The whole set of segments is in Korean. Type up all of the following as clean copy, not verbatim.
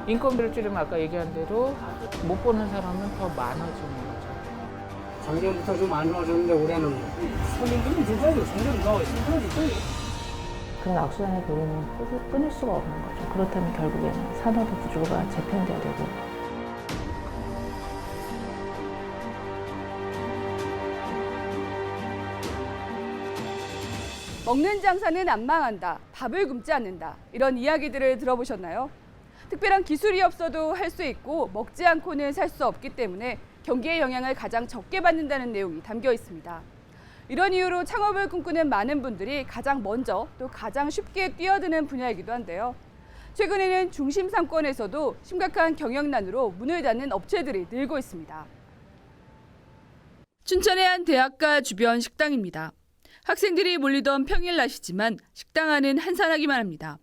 인건비를 줄이면 아까 얘기한 대로 못 보는 사람은 더 많아지는 거죠. 작년부터 좀 안 좋아졌는데 올해는 손님들은 진짜 성적이 힘들어지죠. 그런 악순환의 도리는 끊을 수가 없는 거죠. 그렇다면 결국에는 산업의 구조가 재편돼야 되고. 먹는 장사는 안 망한다, 밥을 굶지 않는다, 이런 이야기들을 들어보셨나요? 특별한 기술이 없어도 할 수 있고 먹지 않고는 살 수 없기 때문에 경기의 영향을 가장 적게 받는다는 내용이 담겨 있습니다. 이런 이유로 창업을 꿈꾸는 많은 분들이 가장 먼저 또 가장 쉽게 뛰어드는 분야이기도 한데요. 최근에는 중심 상권에서도 심각한 경영난으로 문을 닫는 업체들이 늘고 있습니다. 춘천의 한 대학가 주변 식당입니다. 학생들이 몰리던 평일 날씨지만 식당 안은 한산하기만 합니다.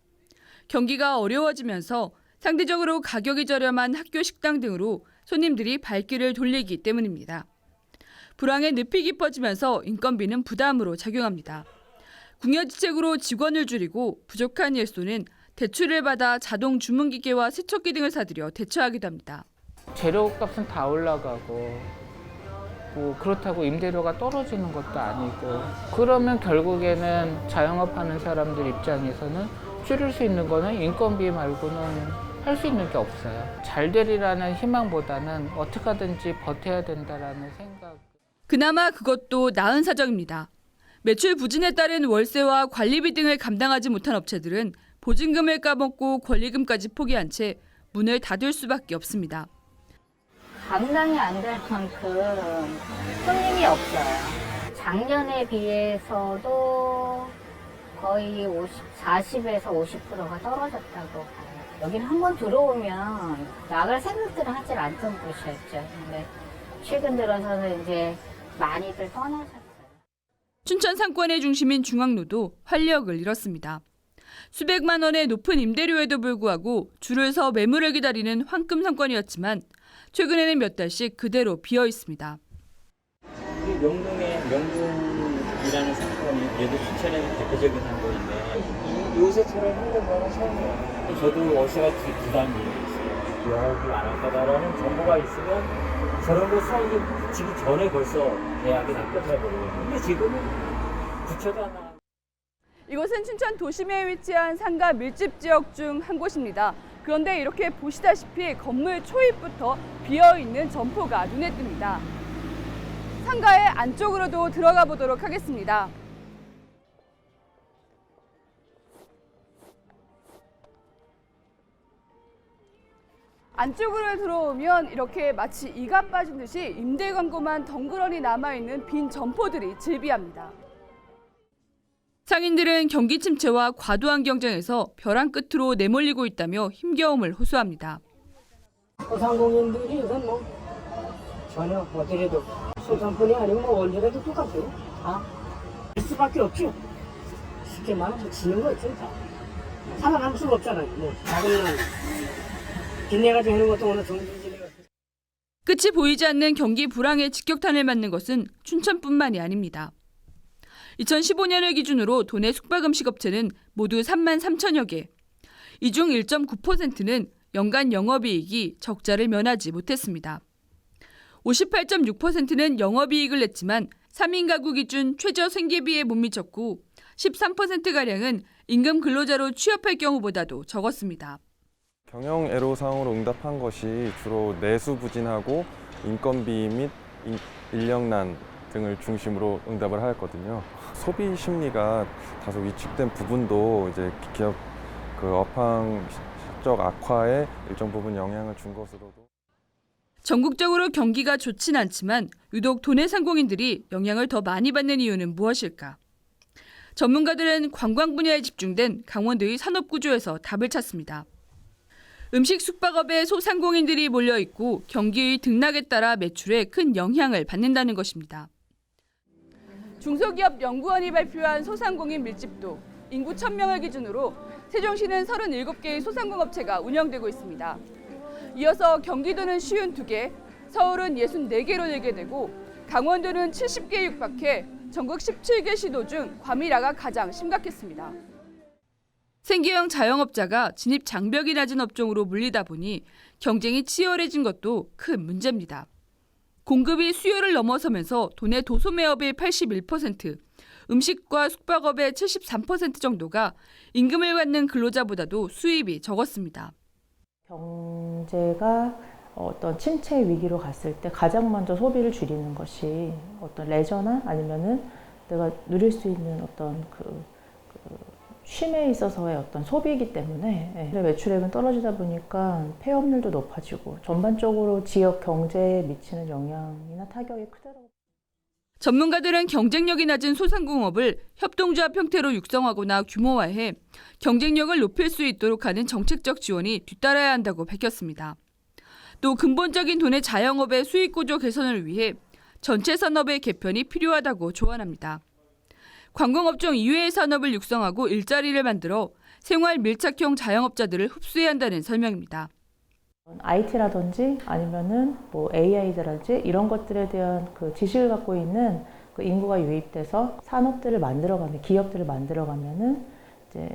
경기가 어려워지면서 상대적으로 가격이 저렴한 학교 식당 등으로 손님들이 발길을 돌리기 때문입니다. 불황의 늪이 깊어지면서 인건비는 부담으로 작용합니다. 궁여지책으로 직원을 줄이고 부족한 일손은 대출을 받아 자동 주문기계와 세척기 등을 사들여 대처하기도 합니다. 재료값은 다 올라가고 뭐 그렇다고 임대료가 떨어지는 것도 아니고 그러면 결국에는 자영업하는 사람들 입장에서는 줄일 수 있는 거는 인건비 말고는 할 수 있는 게 없어요. 잘 되리라는 희망보다는 어떻게 하든지 버텨야 된다라는 생각. 그나마 그것도 나은 사정입니다. 매출 부진에 따른 월세와 관리비 등을 감당하지 못한 업체들은 보증금을 까먹고 권리금까지 포기한 채 문을 닫을 수밖에 없습니다. 감당이 안 될 만큼 손님이 없어요. 작년에 비해서도 거의 40에서 50%가 떨어졌다고 봐요. 여기는 한번 들어오면 나갈 생각들은 하질 않던 곳이었죠. 근데 최근 들어서는 이제 많이들 떠나셨어요. 춘천 상권의 중심인 중앙로도 활력을 잃었습니다. 수백만 원의 높은 임대료에도 불구하고 줄을 서 매물을 기다리는 황금 상권이었지만 최근에는 몇 달씩 그대로 비어 있습니다. 우리 명동의 명동이라는 상권이 얘도 춘천의 대표적인 상권인데 요새처럼 힘든 거는 처음이에요. 저도 어시같이 부담이 있어요. 영업을 안 할 거다라는 정보가 있으면 저런 거 수익이 붙이기 전에 벌써 계약이 다 끝나버려요. 근데 지금은 붙여도 하나. 이곳은 춘천 도심에 위치한 상가 밀집 지역 중 한 곳입니다. 그런데 이렇게 보시다시피 건물 초입부터 비어있는 점포가 눈에 띕니다. 상가의 안쪽으로도 들어가 보도록 하겠습니다. 안쪽으로 들어오면 이렇게 마치 이가 빠진 듯이 임대 광고만 덩그러니 남아있는 빈 점포들이 즐비합니다. 상인들은 경기 침체와 과도한 경쟁에서 벼랑 끝으로 내몰리고 있다며 힘겨움을 호소합니다. 소상공인들이 우선 뭐 전혀 어디라도 소상권이 아니면 뭐 언제라도 똑같아요. 다 할 수밖에 없죠. 쉽게 말하면 지는 거 있죠. 다. 살아남을 수가 없잖아요. 뭐 작은 날 빚내가 되는 것도 오늘 정신지내가 끝이 보이지 않는 경기 불황의 직격탄을 맞는 것은 춘천뿐만이 아닙니다. 2015년을 기준으로 도내 숙박음식 업체는 모두 3만 3천여 개. 이 중 1.9%는 연간 영업이익이 적자를 면하지 못했습니다. 58.6%는 영업이익을 냈지만 3인 가구 기준 최저 생계비에 못 미쳤고 13%가량은 임금 근로자로 취업할 경우보다도 적었습니다. 경영 애로사항으로 응답한 것이 주로 내수 부진하고 인건비 및 인력난 등을 중심으로 응답을 하였거든요. 소비 심리가 다소 위축된 부분도 이제 기업 업황 실적 악화에 일정 부분 영향을 준 것으로도. 전국적으로 경기가 좋진 않지만 유독 도내 상공인들이 영향을 더 많이 받는 이유는 무엇일까? 전문가들은 관광 분야에 집중된 강원도의 산업 구조에서 답을 찾습니다. 음식 숙박업에 소상공인들이 몰려 있고 경기의 등락에 따라 매출에 큰 영향을 받는다는 것입니다. 중소기업 연구원이 발표한 소상공인 밀집도 인구 1,000명을 기준으로 세종시는 37개의 소상공업체가 운영되고 있습니다. 이어서 경기도는 52개, 서울은 64개로 늘게 되고 강원도는 70개에 육박해 전국 17개 시도 중 과밀화가 가장 심각했습니다. 생계형 자영업자가 진입 장벽이 낮은 업종으로 물리다 보니 경쟁이 치열해진 것도 큰 문제입니다. 공급이 수요를 넘어서면서 도내 도소매업의 81%, 음식과 숙박업의 73% 정도가 임금을 받는 근로자보다도 수입이 적었습니다. 경제가 어떤 침체 위기로 갔을 때 가장 먼저 소비를 줄이는 것이 어떤 레저나 아니면은 내가 누릴 수 있는 어떤 쉼에 있어서의 어떤 소비이기 때문에 매출액은 떨어지다 보니까 폐업률도 높아지고 전반적으로 지역 경제에 미치는 영향이나 타격이 크더라고요. 전문가들은 경쟁력이 낮은 소상공업을 협동조합 형태로 육성하거나 규모화해 경쟁력을 높일 수 있도록 하는 정책적 지원이 뒤따라야 한다고 밝혔습니다. 또 근본적인 도내 자영업의 수익 구조 개선을 위해 전체 산업의 개편이 필요하다고 조언합니다. 관광업종 이외의 산업을 육성하고 일자리를 만들어 생활 밀착형 자영업자들을 흡수해야 한다는 설명입니다. IT라든지 아니면은 AI라든지 이런 것들에 대한 지식을 갖고 있는 인구가 유입돼서 산업들을 만들어가면, 기업들을 만들어가면은 이제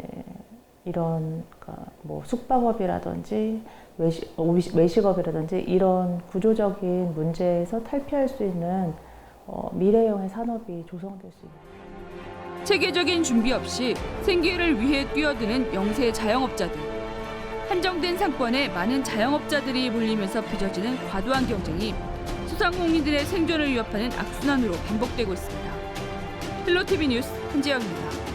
이런 숙박업이라든지 외식업이라든지 이런 구조적인 문제에서 탈피할 수 있는 미래형의 산업이 조성될 수 있는. 체계적인 준비 없이 생계를 위해 뛰어드는 영세 자영업자들. 한정된 상권에 많은 자영업자들이 몰리면서 빚어지는 과도한 경쟁이 소상공인들의 생존을 위협하는 악순환으로 반복되고 있습니다. 헬로티비 뉴스 한지영입니다.